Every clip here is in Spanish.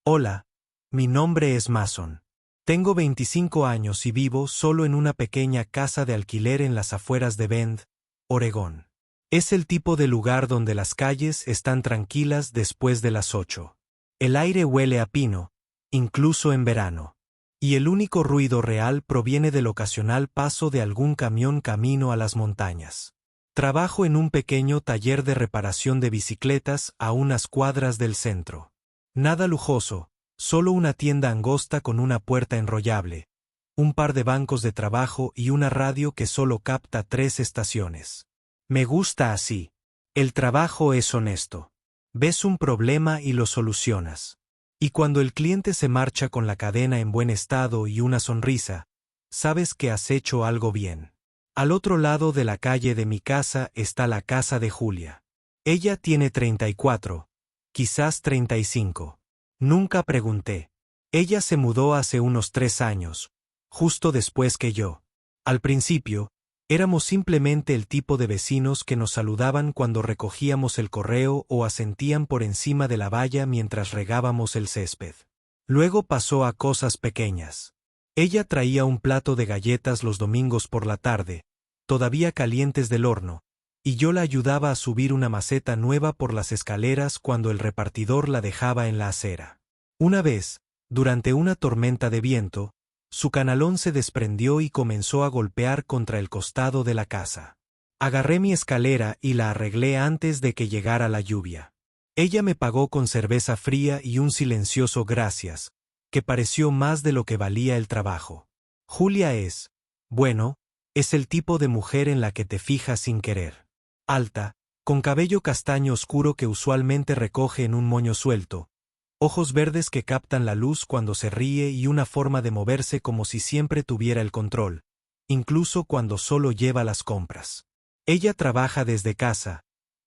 Hola, mi nombre es Mason. Tengo 25 años y vivo solo en una pequeña casa de alquiler en las afueras de Bend, Oregón. Es el tipo de lugar donde las calles están tranquilas después de las 8. El aire huele a pino, incluso en verano. Y el único ruido real proviene del ocasional paso de algún camión camino a las montañas. Trabajo en un pequeño taller de reparación de bicicletas a unas cuadras del centro. Nada lujoso, solo una tienda angosta con una puerta enrollable, un par de bancos de trabajo y una radio que solo capta 3 estaciones. Me gusta así. El trabajo es honesto. Ves un problema y lo solucionas. Y cuando el cliente se marcha con la cadena en buen estado y una sonrisa, sabes que has hecho algo bien. Al otro lado de la calle de mi casa está la casa de Julia. Ella tiene 34, quizás 35. Nunca pregunté. Ella se mudó hace unos 3 años, justo después que yo. Al principio, éramos simplemente el tipo de vecinos que nos saludaban cuando recogíamos el correo o asentían por encima de la valla mientras regábamos el césped. Luego pasó a cosas pequeñas. Ella traía un plato de galletas los domingos por la tarde, todavía calientes del horno, y yo la ayudaba a subir una maceta nueva por las escaleras cuando el repartidor la dejaba en la acera. Una vez, durante una tormenta de viento, su canalón se desprendió y comenzó a golpear contra el costado de la casa. Agarré mi escalera y la arreglé antes de que llegara la lluvia. Ella me pagó con cerveza fría y un silencioso gracias, que pareció más de lo que valía el trabajo. Julia es el tipo de mujer en la que te fijas sin querer. Alta, con cabello castaño oscuro que usualmente recoge en un moño suelto, ojos verdes que captan la luz cuando se ríe y una forma de moverse como si siempre tuviera el control, incluso cuando solo lleva las compras. Ella trabaja desde casa,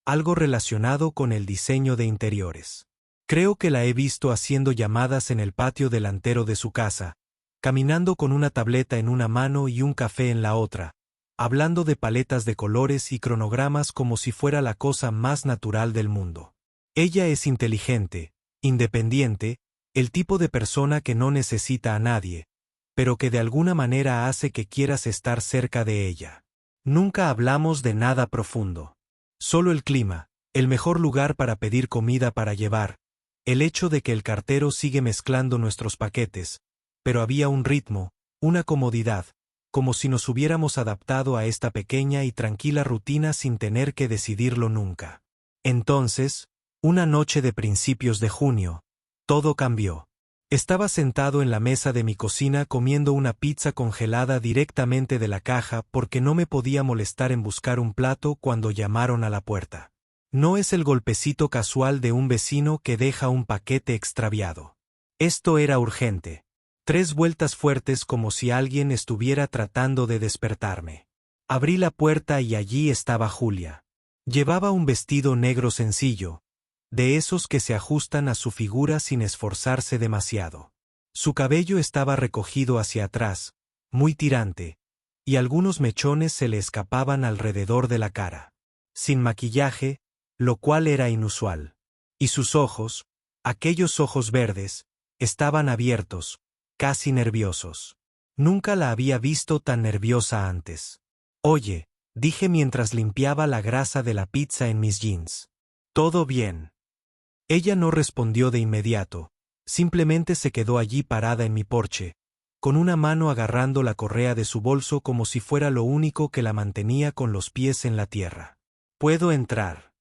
algo relacionado con el diseño de interiores. Creo que la he visto haciendo llamadas en el patio delantero de su casa, caminando con una tableta en una mano y un café en la otra, hablando de paletas de colores y cronogramas como si fuera la cosa más natural del mundo. Ella es inteligente, independiente, el tipo de persona que no necesita a nadie, pero que de alguna manera hace que quieras estar cerca de ella. Nunca hablamos de nada profundo. Solo el clima, el mejor lugar para pedir comida para llevar, el hecho de que el cartero sigue mezclando nuestros paquetes, pero había un ritmo, una comodidad, como si nos hubiéramos adaptado a esta pequeña y tranquila rutina sin tener que decidirlo nunca. Entonces, una noche de principios de junio, todo cambió. Estaba sentado en la mesa de mi cocina comiendo una pizza congelada directamente de la caja porque no me podía molestar en buscar un plato cuando llamaron a la puerta. No es el golpecito casual de un vecino que deja un paquete extraviado. Esto era urgente. 3 vueltas fuertes como si alguien estuviera tratando de despertarme. Abrí la puerta y allí estaba Julia. Llevaba un vestido negro sencillo, de esos que se ajustan a su figura sin esforzarse demasiado. Su cabello estaba recogido hacia atrás, muy tirante, y algunos mechones se le escapaban alrededor de la cara. Sin maquillaje, lo cual era inusual. Y sus ojos, aquellos ojos verdes, estaban abiertos, casi nerviosos. Nunca la había visto tan nerviosa antes. Oye, dije mientras limpiaba la grasa de la pizza en mis jeans. ¿Todo bien? Ella no respondió de inmediato, simplemente se quedó allí parada en mi porche, con una mano agarrando la correa de su bolso como si fuera lo único que la mantenía con los pies en la tierra. ¿Puedo entrar?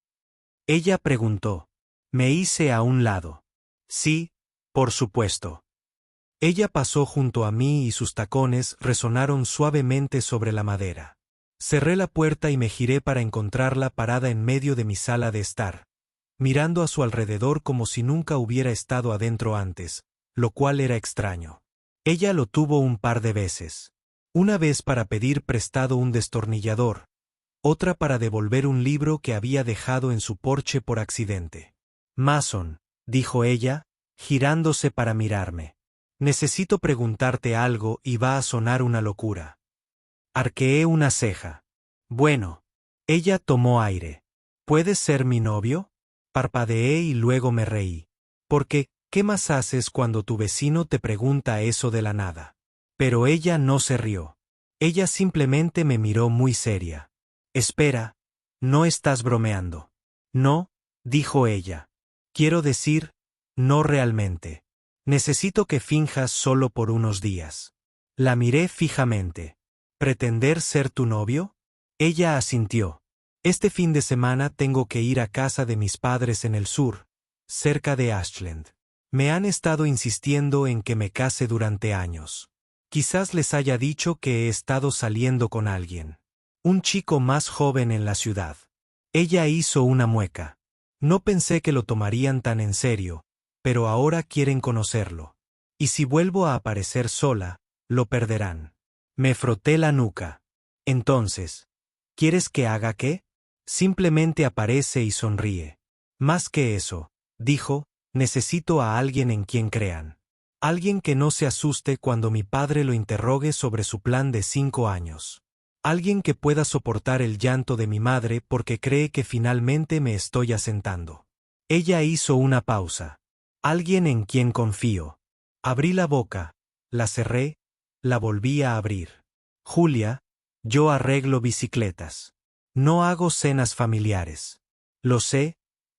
Ella preguntó. Me hice a un lado. Sí, por supuesto. Ella pasó junto a mí y sus tacones resonaron suavemente sobre la madera. Cerré la puerta y me giré para encontrarla parada en medio de mi sala de estar, mirando a su alrededor como si nunca hubiera estado adentro antes, lo cual era extraño. Ella lo tuvo un par de veces. Una vez para pedir prestado un destornillador, otra para devolver un libro que había dejado en su porche por accidente. Mason, dijo ella, girándose para mirarme. Necesito preguntarte algo y va a sonar una locura. Arqueé una ceja. Bueno. Ella tomó aire. ¿Puedes ser mi novio? Parpadeé y luego me reí. Porque, ¿Qué más haces cuando tu vecino te pregunta eso de la nada? Pero ella no se rió. Ella simplemente me miró muy seria. Espera, no estás bromeando. No, dijo ella. Quiero decir, no realmente. Necesito que finjas solo por unos días. La miré fijamente. ¿Pretender ser tu novio? Ella asintió. Este fin de semana tengo que ir a casa de mis padres en el sur, cerca de Ashland. Me han estado insistiendo en que me case durante años. Quizás les haya dicho que he estado saliendo con alguien. Un chico más joven en la ciudad. Ella hizo una mueca. No pensé que lo tomarían tan en serio, pero ahora quieren conocerlo. Y si vuelvo a aparecer sola, lo perderán. Me froté la nuca. Entonces, ¿quieres que haga qué? Simplemente aparece y sonríe. Más que eso, dijo, necesito a alguien en quien crean. Alguien que no se asuste cuando mi padre lo interrogue sobre su plan de 5 años. Alguien que pueda soportar el llanto de mi madre porque cree que finalmente me estoy asentando. Ella hizo una pausa. Alguien en quien confío. Abrí la boca, la cerré, la volví a abrir. Julia, yo arreglo bicicletas. No hago cenas familiares. Lo sé,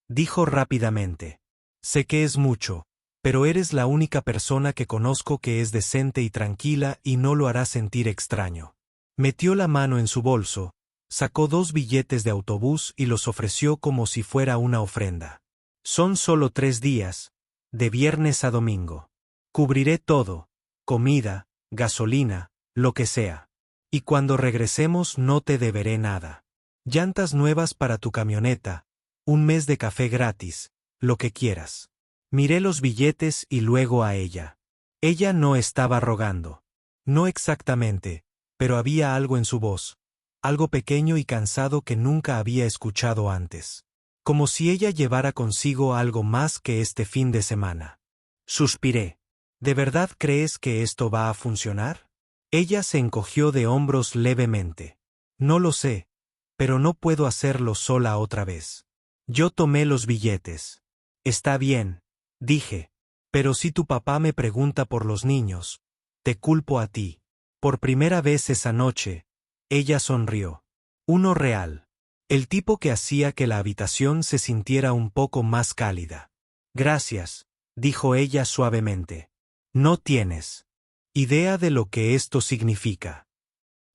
dijo rápidamente. Sé que es mucho, pero eres la única persona que conozco que es decente y tranquila y no lo hará sentir extraño. Metió la mano en su bolso, sacó 2 billetes de autobús y los ofreció como si fuera una ofrenda. Son solo 3 días, de viernes a domingo. Cubriré todo, comida, gasolina, lo que sea. Y cuando regresemos no te deberé nada. Llantas nuevas para tu camioneta, un mes de café gratis, lo que quieras. Miré los billetes y luego a ella. Ella no estaba rogando. No exactamente, pero había algo en su voz, algo pequeño y cansado que nunca había escuchado antes. Como si ella llevara consigo algo más que este fin de semana. Suspiré. ¿De verdad crees que esto va a funcionar? Ella se encogió de hombros levemente. No lo sé, pero no puedo hacerlo sola otra vez. Yo tomé los billetes. Está bien, dije, pero si tu papá me pregunta por los niños, te culpo a ti. Por primera vez esa noche, ella sonrió. Uno real. El tipo que hacía que la habitación se sintiera un poco más cálida. Gracias, dijo ella suavemente. No tienes idea de lo que esto significa.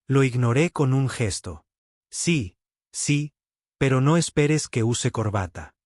Lo ignoré con un gesto. Sí, pero no esperes que use corbata.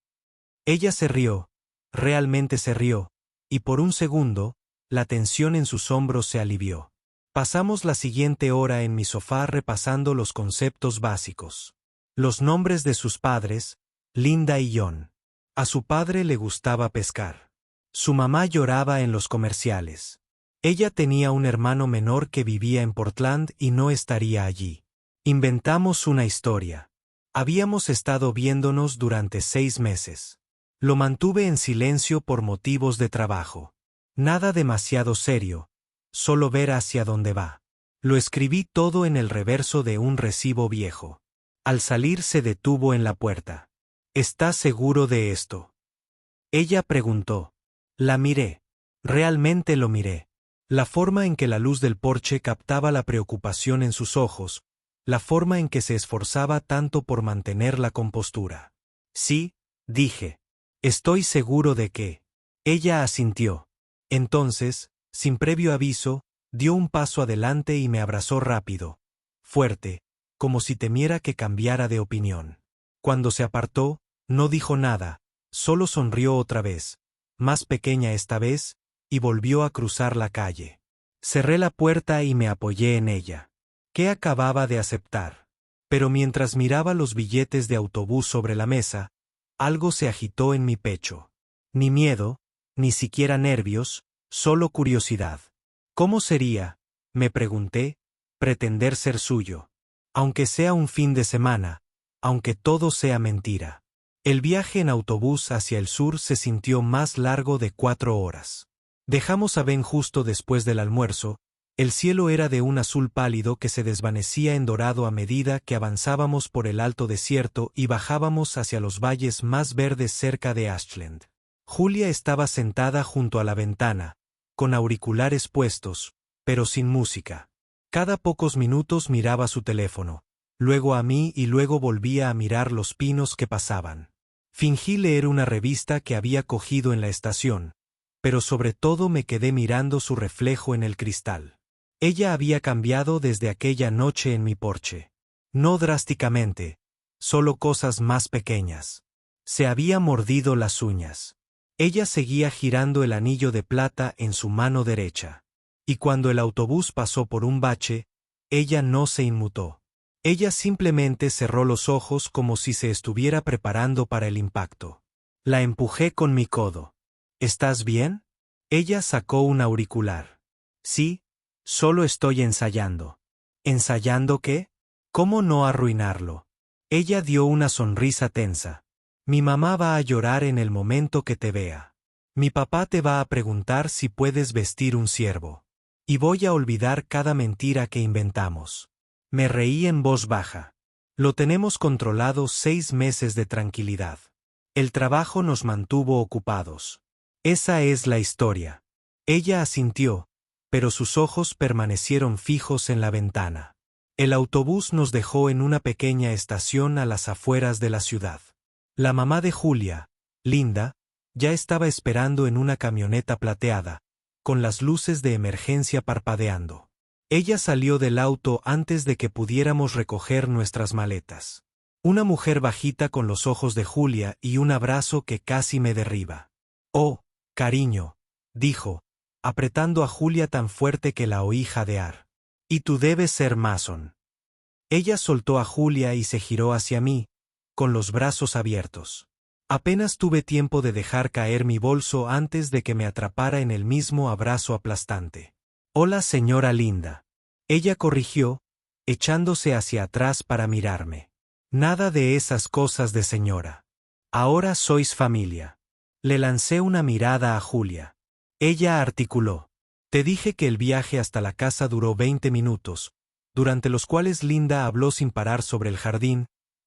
Ella se rió, realmente se rió, y por un segundo, la tensión en sus hombros se alivió. Pasamos la siguiente hora en mi sofá repasando los conceptos básicos. Los nombres de sus padres, Linda y John. A su padre le gustaba pescar. Su mamá lloraba en los comerciales. Ella tenía un hermano menor que vivía en Portland y no estaría allí. Inventamos una historia. Habíamos estado viéndonos durante 6 meses. Lo mantuve en silencio por motivos de trabajo. Nada demasiado serio, solo ver hacia dónde va. Lo escribí todo en el reverso de un recibo viejo. Al salir se detuvo en la puerta. ¿Estás seguro de esto? Ella preguntó. La miré. Realmente lo miré. La forma en que la luz del porche captaba la preocupación en sus ojos, la forma en que se esforzaba tanto por mantener la compostura. Sí, dije. Estoy seguro de que. Ella asintió. Entonces, sin previo aviso, dio un paso adelante y me abrazó rápido, fuerte, como si temiera que cambiara de opinión. Cuando se apartó, no dijo nada, solo sonrió otra vez, más pequeña esta vez, y volvió a cruzar la calle. Cerré la puerta y me apoyé en ella. ¿Qué acababa de aceptar? Pero mientras miraba los billetes de autobús sobre la mesa, algo se agitó en mi pecho. Ni miedo, ni siquiera nervios, solo curiosidad. ¿Cómo sería, me pregunté, pretender ser suyo? Aunque sea un fin de semana, aunque todo sea mentira. El viaje en autobús hacia el sur se sintió más largo de 4 horas. Dejamos a Ben justo después del almuerzo. El cielo era de un azul pálido que se desvanecía en dorado a medida que avanzábamos por el alto desierto y bajábamos hacia los valles más verdes cerca de Ashland. Julia estaba sentada junto a la ventana, con auriculares puestos, pero sin música. Cada pocos minutos miraba su teléfono, luego a mí y luego volvía a mirar los pinos que pasaban. Fingí leer una revista que había cogido en la estación, pero sobre todo me quedé mirando su reflejo en el cristal. Ella había cambiado desde aquella noche en mi porche. No drásticamente, solo cosas más pequeñas. Se había mordido las uñas. Ella seguía girando el anillo de plata en su mano derecha. Y cuando el autobús pasó por un bache, ella no se inmutó. Ella simplemente cerró los ojos como si se estuviera preparando para el impacto. La empujé con mi codo. ¿Estás bien? Ella sacó un auricular. Sí, solo estoy ensayando. ¿Ensayando qué? ¿Cómo no arruinarlo? Ella dio una sonrisa tensa. Mi mamá va a llorar en el momento que te vea. Mi papá te va a preguntar si puedes vestir un ciervo. Y voy a olvidar cada mentira que inventamos. Me reí en voz baja. Lo tenemos controlado 6 meses de tranquilidad. El trabajo nos mantuvo ocupados. Esa es la historia. Ella asintió, pero sus ojos permanecieron fijos en la ventana. El autobús nos dejó en una pequeña estación a las afueras de la ciudad. La mamá de Julia, Linda, ya estaba esperando en una camioneta plateada, con las luces de emergencia parpadeando. Ella salió del auto antes de que pudiéramos recoger nuestras maletas. Una mujer bajita con los ojos de Julia y un abrazo que casi me derriba. Oh, cariño, dijo, apretando a Julia tan fuerte que la oí jadear. Y tú debes ser Mason. Ella soltó a Julia y se giró hacia mí, con los brazos abiertos. Apenas tuve tiempo de dejar caer mi bolso antes de que me atrapara en el mismo abrazo aplastante. Hola, señora Linda. Ella corrigió, echándose hacia atrás para mirarme. Nada de esas cosas de señora. Ahora sois familia. Le lancé una mirada a Julia. Ella articuló. Te dije que el viaje hasta la casa duró 20 minutos, durante los cuales Linda habló sin parar sobre el jardín,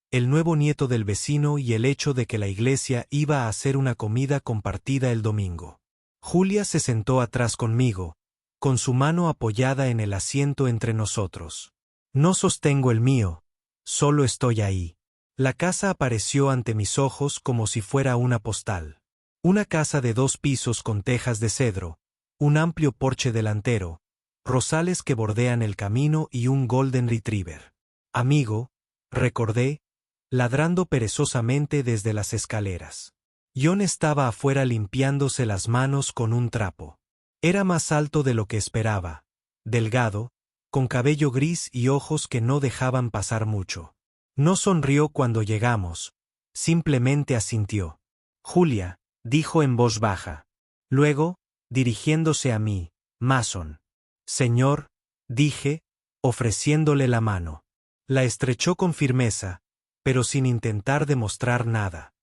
el nuevo nieto del vecino y el hecho de que la iglesia iba a hacer una comida compartida el domingo. Julia se sentó atrás conmigo, con su mano apoyada en el asiento entre nosotros. No sostengo el mío, solo estoy ahí. La casa apareció ante mis ojos como si fuera una postal. Una casa de 2 pisos con tejas de cedro, un amplio porche delantero, rosales que bordean el camino y un golden retriever. Amigo, recordé, ladrando perezosamente desde las escaleras. John estaba afuera limpiándose las manos con un trapo. Era más alto de lo que esperaba, delgado, con cabello gris y ojos que no dejaban pasar mucho. No sonrió cuando llegamos, simplemente asintió. Julia, dijo en voz baja. Luego, dirigiéndose a mí, Mason. Señor, dije, ofreciéndole la mano. La estrechó con firmeza, pero sin intentar demostrar nada.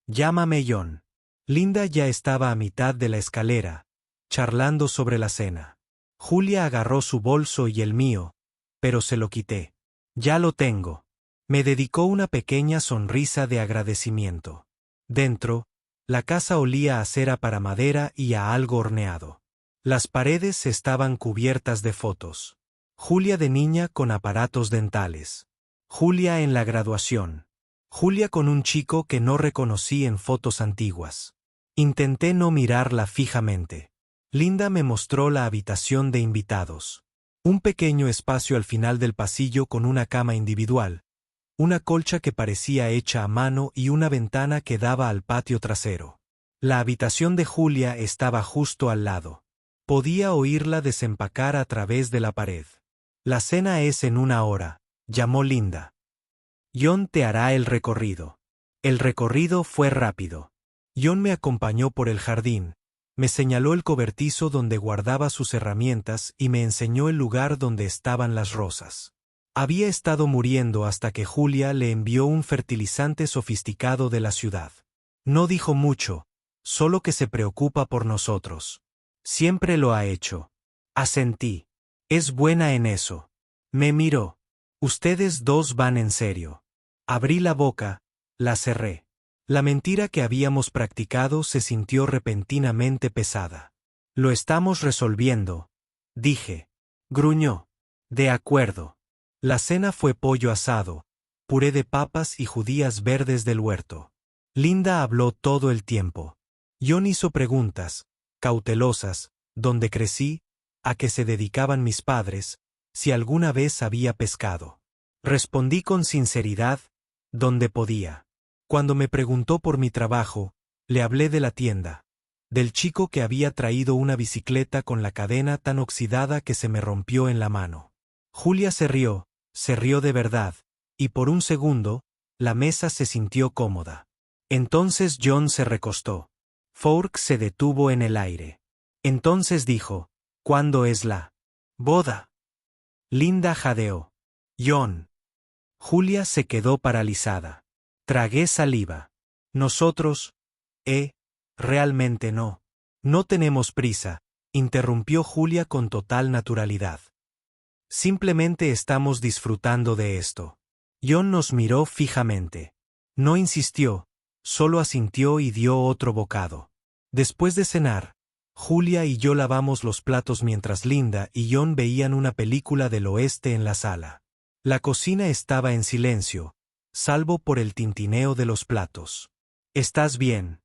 Llámame John. Linda ya estaba a mitad de la escalera, charlando sobre la cena. Julia agarró su bolso y el mío, pero se lo quité. Ya lo tengo. Me dedicó una pequeña sonrisa de agradecimiento. Dentro, la casa olía a cera para madera y a algo horneado. Las paredes estaban cubiertas de fotos. Julia de niña con aparatos dentales. Julia en la graduación. Julia con un chico que no reconocí en fotos antiguas. Intenté no mirarla fijamente. Linda me mostró la habitación de invitados. Un pequeño espacio al final del pasillo con una cama individual, una colcha que parecía hecha a mano y una ventana que daba al patio trasero. La habitación de Julia estaba justo al lado. Podía oírla desempacar a través de la pared. La cena es en 1 hora, llamó Linda. John te hará el recorrido. El recorrido fue rápido. John me acompañó por el jardín, me señaló el cobertizo donde guardaba sus herramientas y me enseñó el lugar donde estaban las rosas. Había estado muriendo hasta que Julia le envió un fertilizante sofisticado de la ciudad. No dijo mucho, solo que se preocupa por nosotros. Siempre lo ha hecho. Asentí. Es buena en eso. Me miró. Ustedes dos van en serio. Abrí la boca, la cerré. La mentira que habíamos practicado se sintió repentinamente pesada. Lo estamos resolviendo, dije. Gruñó. De acuerdo. La cena fue pollo asado, puré de papas y judías verdes del huerto. Linda habló todo el tiempo. John hizo preguntas, cautelosas, dónde crecí, a qué se dedicaban mis padres, si alguna vez había pescado. Respondí con sinceridad, donde podía. Cuando me preguntó por mi trabajo, le hablé de la tienda, del chico que había traído una bicicleta con la cadena tan oxidada que se me rompió en la mano. Julia se rió de verdad, y por un segundo, la mesa se sintió cómoda. Entonces John se recostó. Fork se detuvo en el aire. Entonces dijo, ¿cuándo es la boda? Linda jadeó. John. Julia se quedó paralizada. Tragué saliva. Nosotros, realmente no. No tenemos prisa, interrumpió Julia con total naturalidad. Simplemente estamos disfrutando de esto. John nos miró fijamente. No insistió, solo asintió y dio otro bocado. Después de cenar, Julia y yo lavamos los platos mientras Linda y John veían una película del oeste en la sala. La cocina estaba en silencio, salvo por el tintineo de los platos. ¿Estás bien?,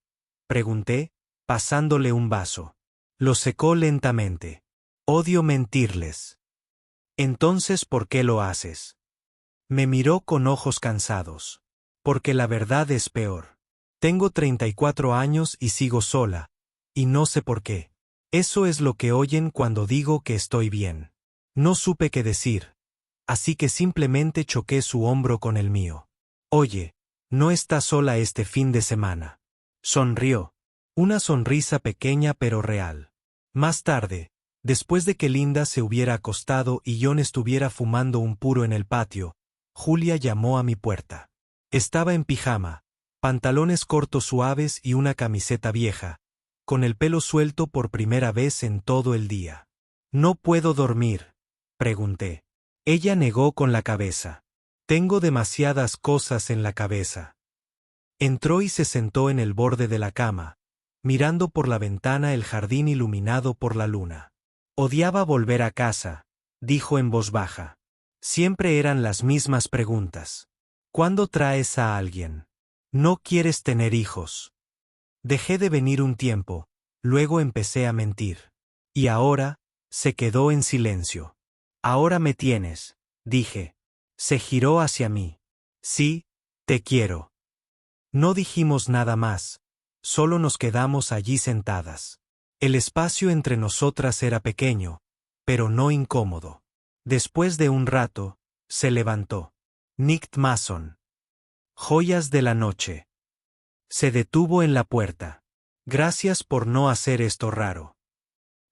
pregunté, pasándole un vaso. Lo secó lentamente. Odio mentirles. Entonces, ¿por qué lo haces? Me miró con ojos cansados. Porque la verdad es peor. Tengo 34 años y sigo sola, y no sé por qué. Eso es lo que oyen cuando digo que estoy bien. No supe qué decir, así que simplemente choqué su hombro con el mío. Oye, no estás sola este fin de semana. Sonrió. Una sonrisa pequeña pero real. Más tarde, después de que Linda se hubiera acostado y John estuviera fumando un puro en el patio, Julia llamó a mi puerta. Estaba en pijama, pantalones cortos suaves y una camiseta vieja, con el pelo suelto por primera vez en todo el día. ¿No puedo dormir?, pregunté. Ella negó con la cabeza. Tengo demasiadas cosas en la cabeza. Entró y se sentó en el borde de la cama, mirando por la ventana el jardín iluminado por la luna. Odiaba volver a casa, dijo en voz baja. Siempre eran las mismas preguntas. ¿Cuándo traes a alguien? ¿No quieres tener hijos? Dejé de venir un tiempo, luego empecé a mentir. Y ahora, se quedó en silencio. Ahora me tienes, dije. Se giró hacia mí. Sí, te quiero. No dijimos nada más, solo nos quedamos allí sentadas. El espacio entre nosotras era pequeño, pero no incómodo. Después de un rato, se levantó. Nick Mason. Joyas de la noche. Se detuvo en la puerta. Gracias por no hacer esto raro.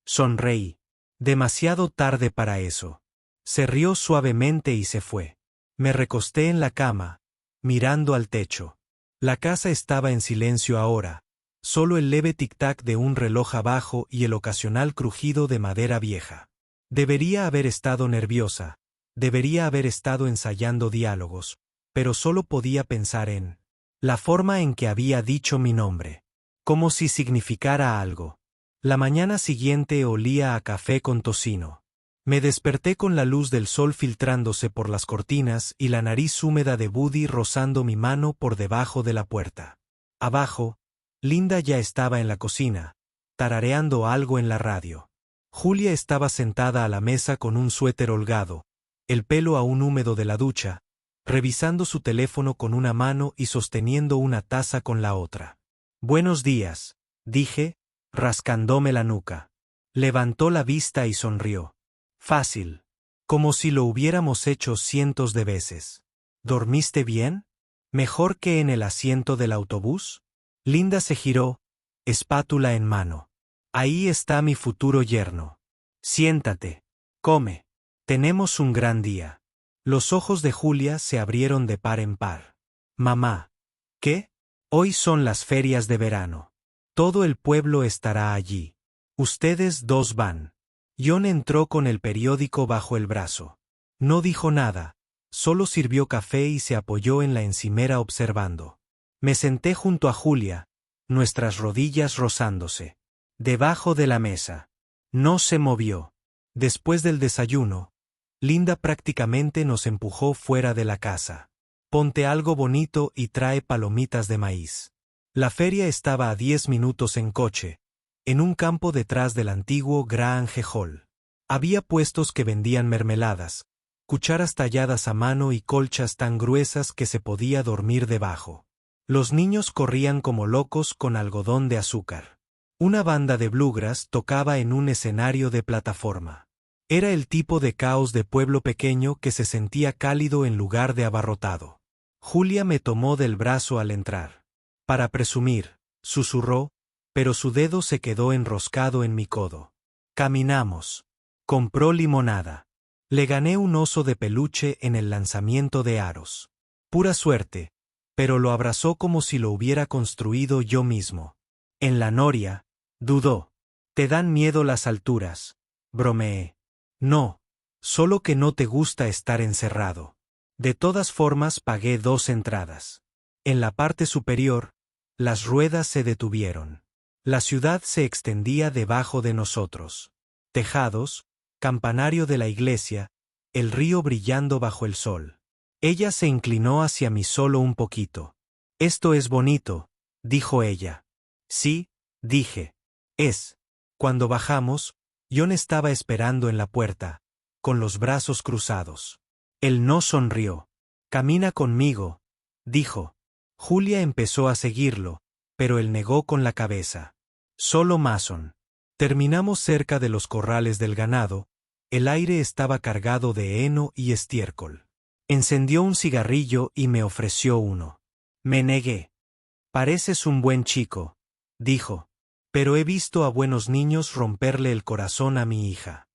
Sonreí. Demasiado tarde para eso. Se rió suavemente y se fue. Me recosté en la cama, mirando al techo. La casa estaba en silencio ahora, solo el leve tic-tac de un reloj abajo y el ocasional crujido de madera vieja. Debería haber estado nerviosa, debería haber estado ensayando diálogos, pero solo podía pensar en la forma en que había dicho mi nombre, como si significara algo. La mañana siguiente olía a café con tocino. Me desperté con la luz del sol filtrándose por las cortinas y la nariz húmeda de Buddy rozando mi mano por debajo de la puerta. Abajo, Linda ya estaba en la cocina, tarareando algo en la radio. Julia estaba sentada a la mesa con un suéter holgado, el pelo aún húmedo de la ducha, revisando su teléfono con una mano y sosteniendo una taza con la otra. Buenos días, dije, rascándome la nuca. Levantó la vista y sonrió. Fácil. Como si lo hubiéramos hecho cientos de veces. ¿Dormiste bien? ¿Mejor que en el asiento del autobús? Linda se giró, espátula en mano. Ahí está mi futuro yerno. Siéntate. Come. Tenemos un gran día. Los ojos de Julia se abrieron de par en par. Mamá. ¿Qué? Hoy son las ferias de verano. Todo el pueblo estará allí. Ustedes dos van. John entró con el periódico bajo el brazo. No dijo nada, solo sirvió café y se apoyó en la encimera observando. Me senté junto a Julia, nuestras rodillas rozándose. Debajo de la mesa. No se movió. Después del desayuno, Linda prácticamente nos empujó fuera de la casa. Ponte algo bonito y trae palomitas de maíz. La feria estaba a 10 minutos en coche, en un campo detrás del antiguo Grange Hall. Había puestos que vendían mermeladas, cucharas talladas a mano y colchas tan gruesas que se podía dormir debajo. Los niños corrían como locos con algodón de azúcar. Una banda de bluegrass tocaba en un escenario de plataforma. Era el tipo de caos de pueblo pequeño que se sentía cálido en lugar de abarrotado. Julia me tomó del brazo al entrar. Para presumir, susurró, pero su dedo se quedó enroscado en mi codo. Caminamos. Compró limonada. Le gané un oso de peluche en el lanzamiento de aros. Pura suerte, pero lo abrazó como si lo hubiera construido yo mismo. En la noria, dudó. ¿Te dan miedo las alturas? Bromeé. No, solo que no te gusta estar encerrado. De todas formas pagué 2 entradas. En la parte superior, las ruedas se detuvieron. La ciudad se extendía debajo de nosotros. Tejados, campanario de la iglesia, el río brillando bajo el sol. Ella se inclinó hacia mí solo un poquito. Esto es bonito, dijo ella. Sí, dije. Es. Cuando bajamos, John estaba esperando en la puerta, con los brazos cruzados. Él no sonrió. Camina conmigo, dijo. Julia empezó a seguirlo, pero él negó con la cabeza. Solo Mason. Terminamos cerca de los corrales del ganado, el aire estaba cargado de heno y estiércol. Encendió un cigarrillo y me ofreció uno. Me negué. Pareces un buen chico, dijo, pero he visto a buenos niños romperle el corazón a mi hija.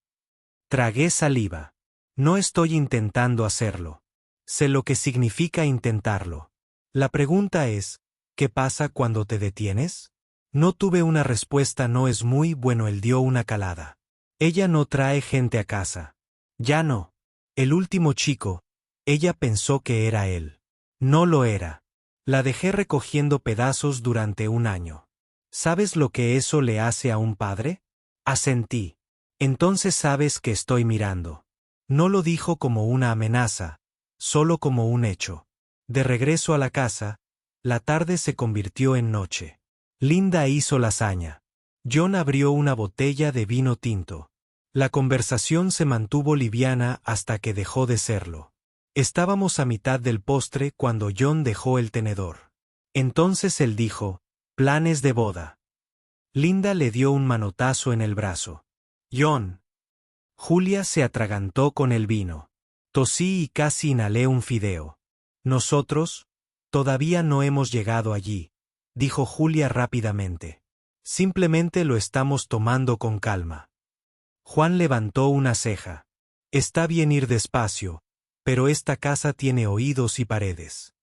Tragué saliva. No estoy intentando hacerlo. Sé lo que significa intentarlo. La pregunta es, ¿qué pasa cuando te detienes? No tuve una respuesta. No es muy bueno. Él dio una calada. Ella no trae gente a casa. Ya no. El último chico, ella pensó que era él. No lo era. La dejé recogiendo pedazos durante un año. ¿Sabes lo que eso le hace a un padre? Asentí. Entonces sabes que estoy mirando. No lo dijo como una amenaza, solo como un hecho. De regreso a la casa, la tarde se convirtió en noche. Linda hizo lasaña. John abrió una botella de vino tinto. La conversación se mantuvo liviana hasta que dejó de serlo. Estábamos a mitad del postre cuando John dejó el tenedor. Entonces él dijo, planes de boda. Linda le dio un manotazo en el brazo. John. Julia se atragantó con el vino. Tosí y casi inhalé un fideo. Nosotros, todavía no hemos llegado allí, dijo Julia rápidamente. Simplemente lo estamos tomando con calma. Juan levantó una ceja. Está bien ir despacio, pero esta casa tiene oídos y paredes.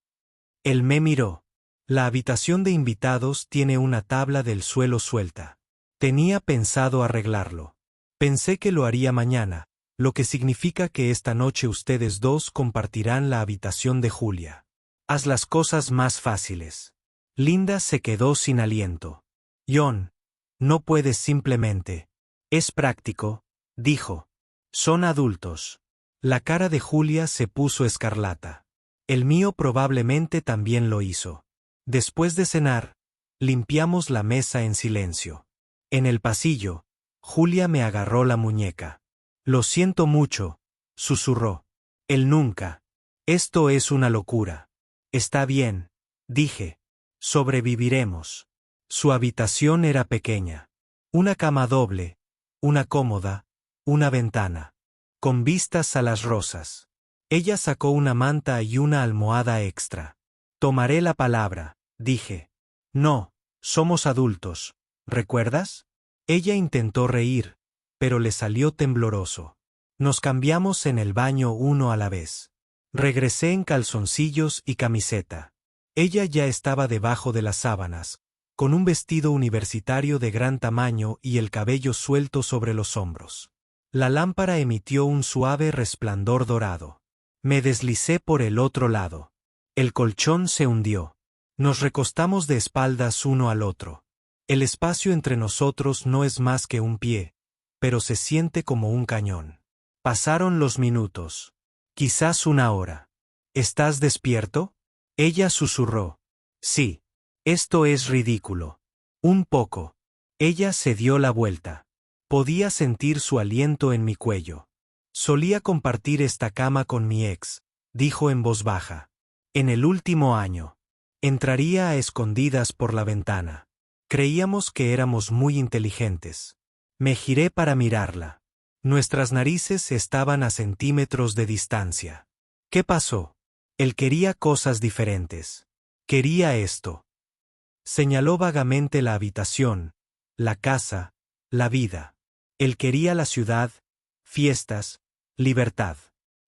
Él me miró. La habitación de invitados tiene una tabla del suelo suelta. Tenía pensado arreglarlo. Pensé que lo haría mañana, lo que significa que esta noche ustedes dos compartirán la habitación de Julia. Haz las cosas más fáciles. Linda se quedó sin aliento. John, no puedes simplemente. Es práctico, dijo. Son adultos. La cara de Julia se puso escarlata. El mío probablemente también lo hizo. Después de cenar, limpiamos la mesa en silencio. En el pasillo, Julia me agarró la muñeca. Lo siento mucho, susurró. Él nunca. Esto es una locura. Está bien, dije. Sobreviviremos. Su habitación era pequeña. Una cama doble, una cómoda, una ventana. Con vistas a las rosas. Ella sacó una manta y una almohada extra. Tomaré la palabra, dije. No, somos adultos, ¿recuerdas? Ella intentó reír, pero le salió tembloroso. Nos cambiamos en el baño uno a la vez. Regresé en calzoncillos y camiseta. Ella ya estaba debajo de las sábanas, con un vestido universitario de gran tamaño y el cabello suelto sobre los hombros. La lámpara emitió un suave resplandor dorado. Me deslicé por el otro lado. El colchón se hundió. Nos recostamos de espaldas uno al otro. El espacio entre nosotros no es más que un pie, pero se siente como un cañón. Pasaron los minutos. Quizás una hora. ¿Estás despierto? Ella susurró. Sí. Esto es ridículo. Un poco. Ella se dio la vuelta. Podía sentir su aliento en mi cuello. Solía compartir esta cama con mi ex, dijo en voz baja. En el último año. Entraría a escondidas por la ventana. Creíamos que éramos muy inteligentes. Me giré para mirarla. Nuestras narices estaban a centímetros de distancia. ¿Qué pasó? Él quería cosas diferentes. Quería esto. Señaló vagamente la habitación, la casa, la vida. Él quería la ciudad, fiestas, libertad.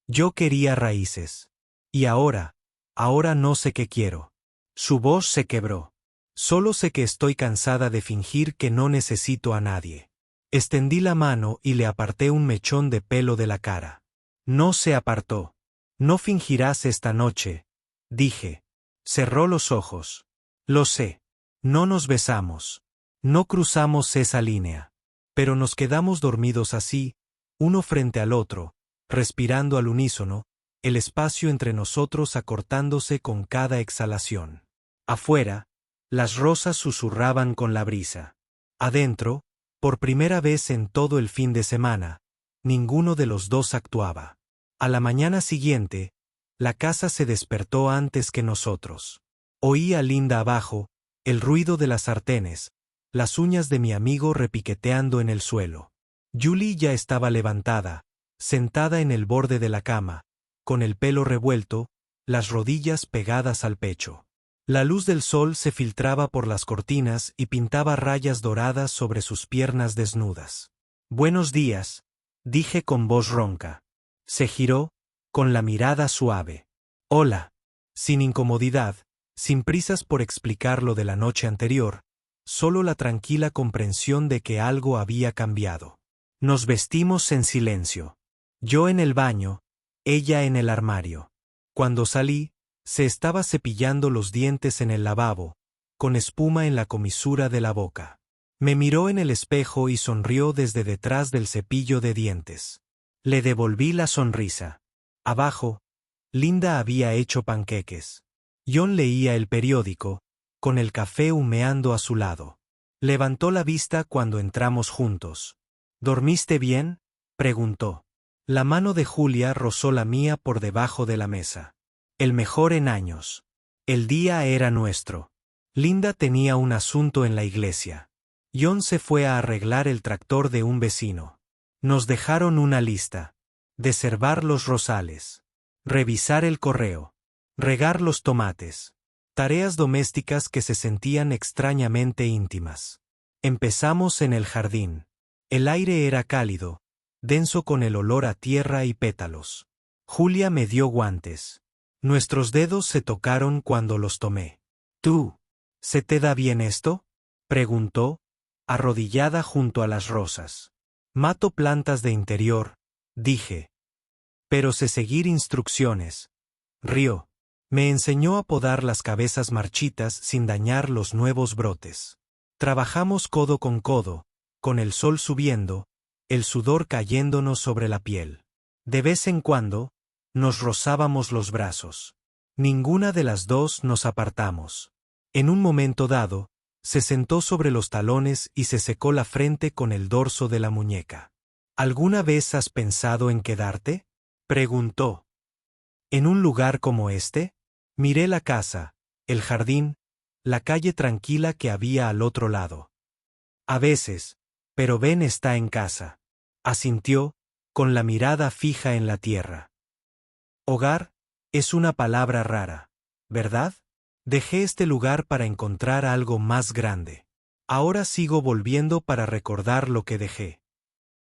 Yo quería raíces. Y ahora no sé qué quiero. Su voz se quebró. Solo sé que estoy cansada de fingir que no necesito a nadie. Extendí la mano y le aparté un mechón de pelo de la cara. No se apartó. No fingirás esta noche, dije. Cerró los ojos. Lo sé. No nos besamos. No cruzamos esa línea. Pero nos quedamos dormidos así, uno frente al otro, respirando al unísono, el espacio entre nosotros acortándose con cada exhalación. Afuera, las rosas susurraban con la brisa. Adentro, por primera vez en todo el fin de semana, ninguno de los dos actuaba. A la mañana siguiente, la casa se despertó antes que nosotros. Oí a Linda abajo, el ruido de las sartenes, las uñas de mi amigo repiqueteando en el suelo. Julie ya estaba levantada, sentada en el borde de la cama, con el pelo revuelto, las rodillas pegadas al pecho. La luz del sol se filtraba por las cortinas y pintaba rayas doradas sobre sus piernas desnudas. Buenos días, dije con voz ronca. Se giró, con la mirada suave. Hola. Sin incomodidad, sin prisas por explicar lo de la noche anterior, solo la tranquila comprensión de que algo había cambiado. Nos vestimos en silencio. Yo en el baño, ella en el armario. Cuando salí, se estaba cepillando los dientes en el lavabo, con espuma en la comisura de la boca. Me miró en el espejo y sonrió desde detrás del cepillo de dientes. Le devolví la sonrisa. Abajo, Linda había hecho panqueques. John leía el periódico, con el café humeando a su lado. Levantó la vista cuando entramos juntos. ¿Dormiste bien?, preguntó. La mano de Julia rozó la mía por debajo de la mesa. El mejor en años. El día era nuestro. Linda tenía un asunto en la iglesia. John se fue a arreglar el tractor de un vecino. Nos dejaron una lista. Desherbar los rosales. Revisar el correo. Regar los tomates. Tareas domésticas que se sentían extrañamente íntimas. Empezamos en el jardín. El aire era cálido, denso con el olor a tierra y pétalos. Julia me dio guantes. Nuestros dedos se tocaron cuando los tomé. ¿Tú? ¿Se te da bien esto?, preguntó, arrodillada junto a las rosas. Mato plantas de interior, dije. Pero sé seguir instrucciones. Rió. Me enseñó a podar las cabezas marchitas sin dañar los nuevos brotes. Trabajamos codo, con el sol subiendo, el sudor cayéndonos sobre la piel. De vez en cuando, nos rozábamos los brazos. Ninguna de las dos nos apartamos. En un momento dado, se sentó sobre los talones y se secó la frente con el dorso de la muñeca. ¿Alguna vez has pensado en quedarte?, preguntó. ¿En un lugar como este? Miré la casa, el jardín, la calle tranquila que había al otro lado. A veces, pero Ben está en casa. Asintió, con la mirada fija en la tierra. Hogar es una palabra rara, ¿verdad? Dejé este lugar para encontrar algo más grande. Ahora sigo volviendo para recordar lo que dejé.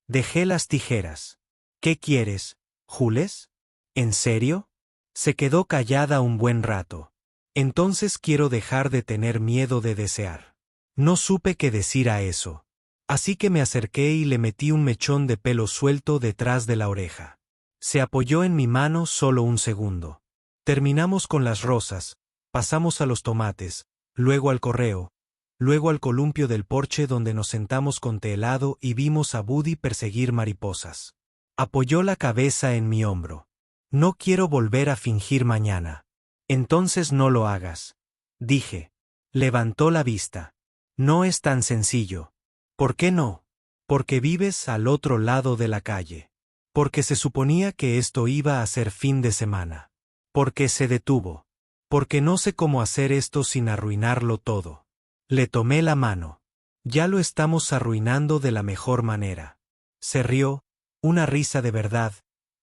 Dejé las tijeras. ¿Qué quieres, Jules? ¿En serio? Se quedó callada un buen rato. Entonces quiero dejar de tener miedo de desear. No supe qué decir a eso. Así que me acerqué y le metí un mechón de pelo suelto detrás de la oreja. Se apoyó en mi mano solo un segundo. Terminamos con las rosas, Pasamos a los tomates, luego al correo, luego al columpio del porche donde nos sentamos con té helado y vimos a Buddy perseguir mariposas. Apoyó la cabeza en mi hombro. No quiero volver a fingir mañana. Entonces no lo hagas, dije. Levantó la vista. No es tan sencillo. ¿Por qué no? Porque vives al otro lado de la calle. Porque se suponía que esto iba a ser fin de semana. Porque se detuvo. Porque no sé cómo hacer esto sin arruinarlo todo. Le tomé la mano. Ya lo estamos arruinando de la mejor manera. Se rió, una risa de verdad,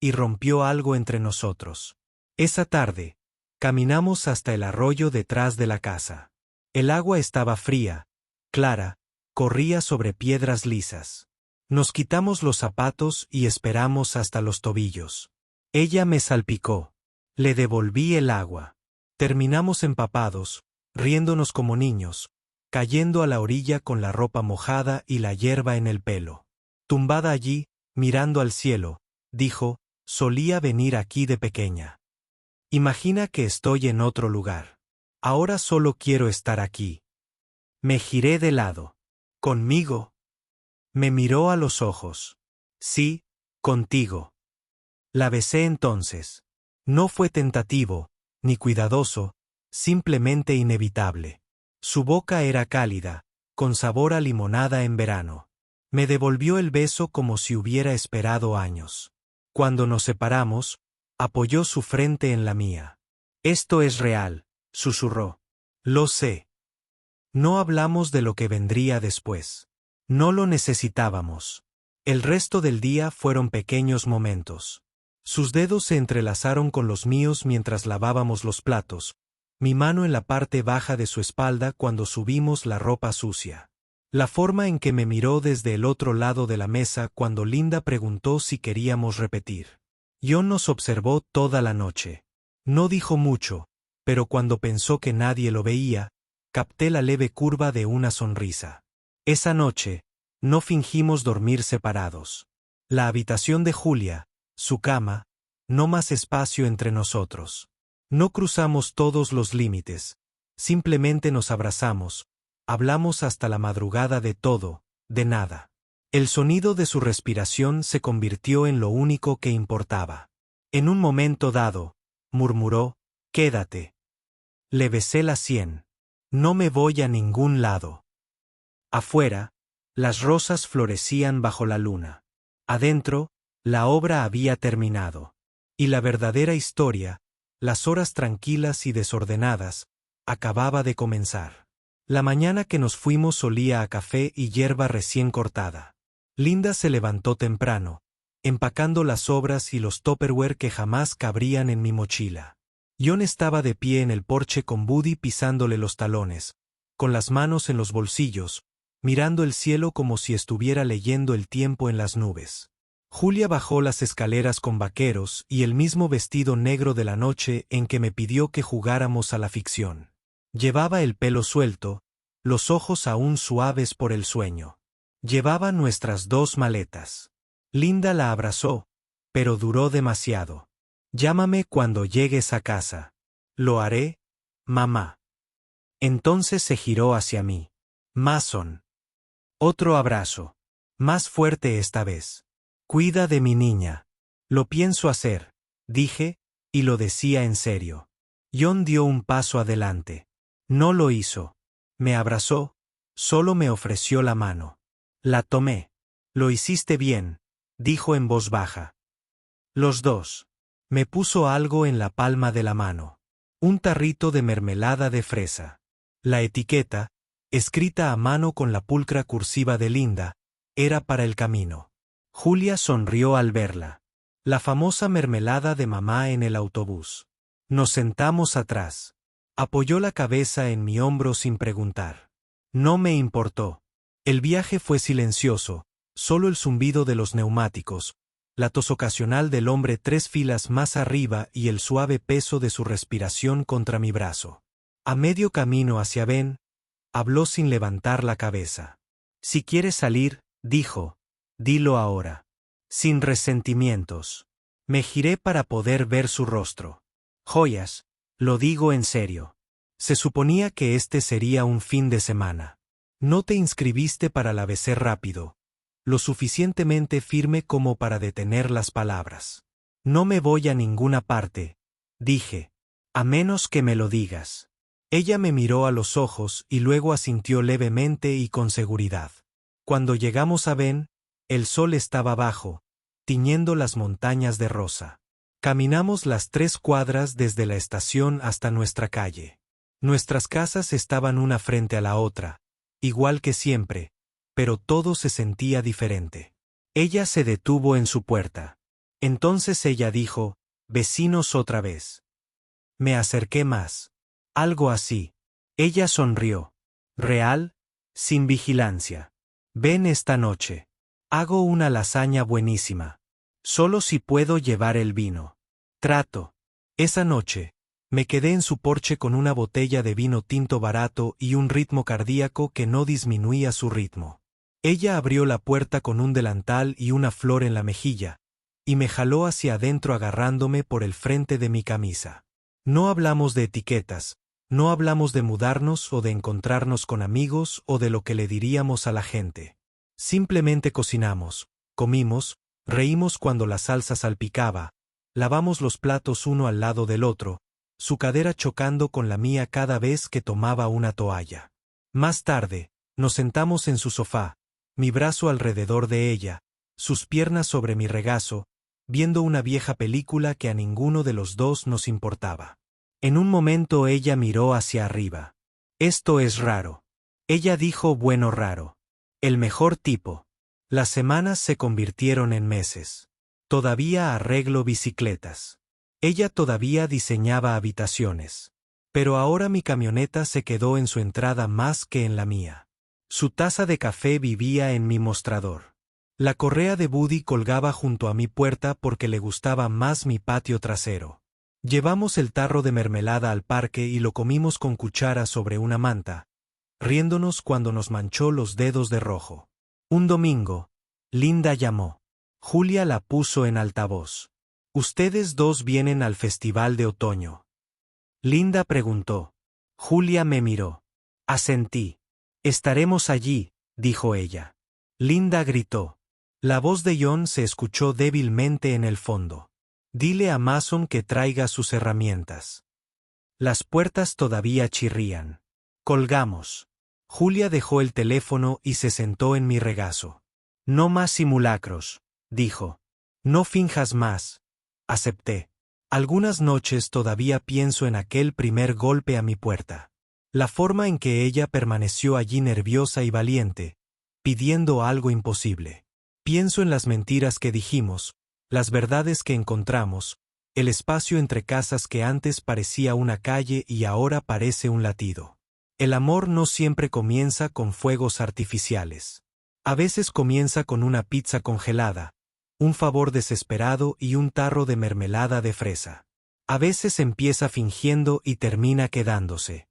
y rompió algo entre nosotros. Esa tarde, caminamos hasta el arroyo detrás de la casa. El agua estaba fría, clara, corría sobre piedras lisas. Nos quitamos los zapatos y esperamos hasta los tobillos. Ella me salpicó. Le devolví el agua. Terminamos empapados, riéndonos como niños, cayendo a la orilla con la ropa mojada y la hierba en el pelo. Tumbada allí, mirando al cielo, dijo, solía venir aquí de pequeña. Imagina que estoy en otro lugar. Ahora solo quiero estar aquí. Me giré de lado. ¿Conmigo? Me miró a los ojos. Sí, contigo. La besé entonces. No fue tentativo, ni cuidadoso, simplemente inevitable. Su boca era cálida, con sabor a limonada en verano. Me devolvió el beso como si hubiera esperado años. Cuando nos separamos, apoyó su frente en la mía. Esto es real, susurró. Lo sé. No hablamos de lo que vendría después. No lo necesitábamos. El resto del día fueron pequeños momentos. Sus dedos se entrelazaron con los míos mientras lavábamos los platos, mi mano en la parte baja de su espalda cuando subimos la ropa sucia. La forma en que me miró desde el otro lado de la mesa cuando Linda preguntó si queríamos repetir. John nos observó toda la noche. No dijo mucho, pero cuando pensó que nadie lo veía, capté la leve curva de una sonrisa. Esa noche, no fingimos dormir separados. La habitación de Julia, su cama, no más espacio entre nosotros. No cruzamos todos los límites, simplemente nos abrazamos, hablamos hasta la madrugada de todo, de nada. El sonido de su respiración se convirtió en lo único que importaba. En un momento dado, murmuró, quédate. Le besé la sien. No me voy a ningún lado. Afuera, las rosas florecían bajo la luna. Adentro, la obra había terminado. Y la verdadera historia, las horas tranquilas y desordenadas, acababa de comenzar. La mañana que nos fuimos olía a café y hierba recién cortada. Linda se levantó temprano, empacando las obras y los Tupperware que jamás cabrían en mi mochila. John estaba de pie en el porche con Buddy pisándole los talones, con las manos en los bolsillos, mirando el cielo como si estuviera leyendo el tiempo en las nubes. Julia bajó las escaleras con vaqueros y el mismo vestido negro de la noche en que me pidió que jugáramos a la ficción. Llevaba el pelo suelto, los ojos aún suaves por el sueño. Llevaba nuestras 2 maletas. Linda la abrazó, pero duró demasiado. Llámame cuando llegues a casa. Lo haré, mamá. Entonces se giró hacia mí. Mason. Otro abrazo. Más fuerte esta vez. Cuida de mi niña. Lo pienso hacer, dije, y lo decía en serio. John dio un paso adelante. No lo hizo. Me abrazó, solo me ofreció la mano. La tomé. Lo hiciste bien, dijo en voz baja. Los dos. Me puso algo en la palma de la mano. Un tarrito de mermelada de fresa. La etiqueta, escrita a mano con la pulcra cursiva de Linda, era para el camino. Julia sonrió al verla. La famosa mermelada de mamá en el autobús. Nos sentamos atrás. Apoyó la cabeza en mi hombro sin preguntar. No me importó. El viaje fue silencioso, solo el zumbido de los neumáticos, la tos ocasional del hombre 3 filas más arriba y el suave peso de su respiración contra mi brazo. A medio camino hacia Ben, habló sin levantar la cabeza. Si quieres salir, dijo, dilo ahora. Sin resentimientos. Me giré para poder ver su rostro. Joyas, lo digo en serio. Se suponía que este sería un fin de semana. No te inscribiste para la ABC rápido, lo suficientemente firme como para detener las palabras. No me voy a ninguna parte, dije, a menos que me lo digas. Ella me miró a los ojos y luego asintió levemente y con seguridad. Cuando llegamos a Ben, el sol estaba bajo, tiñendo las montañas de rosa. Caminamos las 3 cuadras desde la estación hasta nuestra calle. Nuestras casas estaban una frente a la otra, igual que siempre, pero todo se sentía diferente. Ella se detuvo en su puerta. Entonces ella dijo, «Vecinos otra vez». Me acerqué más. Algo así. Ella sonrió. Real, sin vigilancia. «Ven esta noche. Hago una lasaña buenísima. Solo si puedo llevar el vino». Trato. Esa noche, me quedé en su porche con una botella de vino tinto barato y un ritmo cardíaco que no disminuía su ritmo. Ella abrió la puerta con un delantal y una flor en la mejilla, y me jaló hacia adentro agarrándome por el frente de mi camisa. No hablamos de etiquetas, no hablamos de mudarnos o de encontrarnos con amigos o de lo que le diríamos a la gente. Simplemente cocinamos, comimos, reímos cuando la salsa salpicaba, lavamos los platos uno al lado del otro, su cadera chocando con la mía cada vez que tomaba una toalla. Más tarde, nos sentamos en su sofá, mi brazo alrededor de ella, sus piernas sobre mi regazo, viendo una vieja película que a ninguno de los dos nos importaba. En un momento ella miró hacia arriba. «Esto es raro». Ella dijo bueno raro. El mejor tipo. Las semanas se convirtieron en meses. Todavía arreglo bicicletas. Ella todavía diseñaba habitaciones. Pero ahora mi camioneta se quedó en su entrada más que en la mía. Su taza de café vivía en mi mostrador. La correa de Buddy colgaba junto a mi puerta porque le gustaba más mi patio trasero. Llevamos el tarro de mermelada al parque y lo comimos con cuchara sobre una manta, riéndonos cuando nos manchó los dedos de rojo. Un domingo, Linda llamó. Julia la puso en altavoz. «Ustedes dos vienen al festival de otoño». Linda preguntó. Julia me miró. Asentí. «Estaremos allí», dijo ella. Linda gritó. La voz de John se escuchó débilmente en el fondo. «Dile a Mason que traiga sus herramientas». Las puertas todavía chirrían. Colgamos. Julia dejó el teléfono y se sentó en mi regazo. «No más simulacros», dijo. «No finjas más». Acepté. Algunas noches todavía pienso en aquel primer golpe a mi puerta. La forma en que ella permaneció allí nerviosa y valiente, pidiendo algo imposible. Pienso en las mentiras que dijimos, las verdades que encontramos, el espacio entre casas que antes parecía una calle y ahora parece un latido. El amor no siempre comienza con fuegos artificiales. A veces comienza con una pizza congelada, un favor desesperado y un tarro de mermelada de fresa. A veces empieza fingiendo y termina quedándose.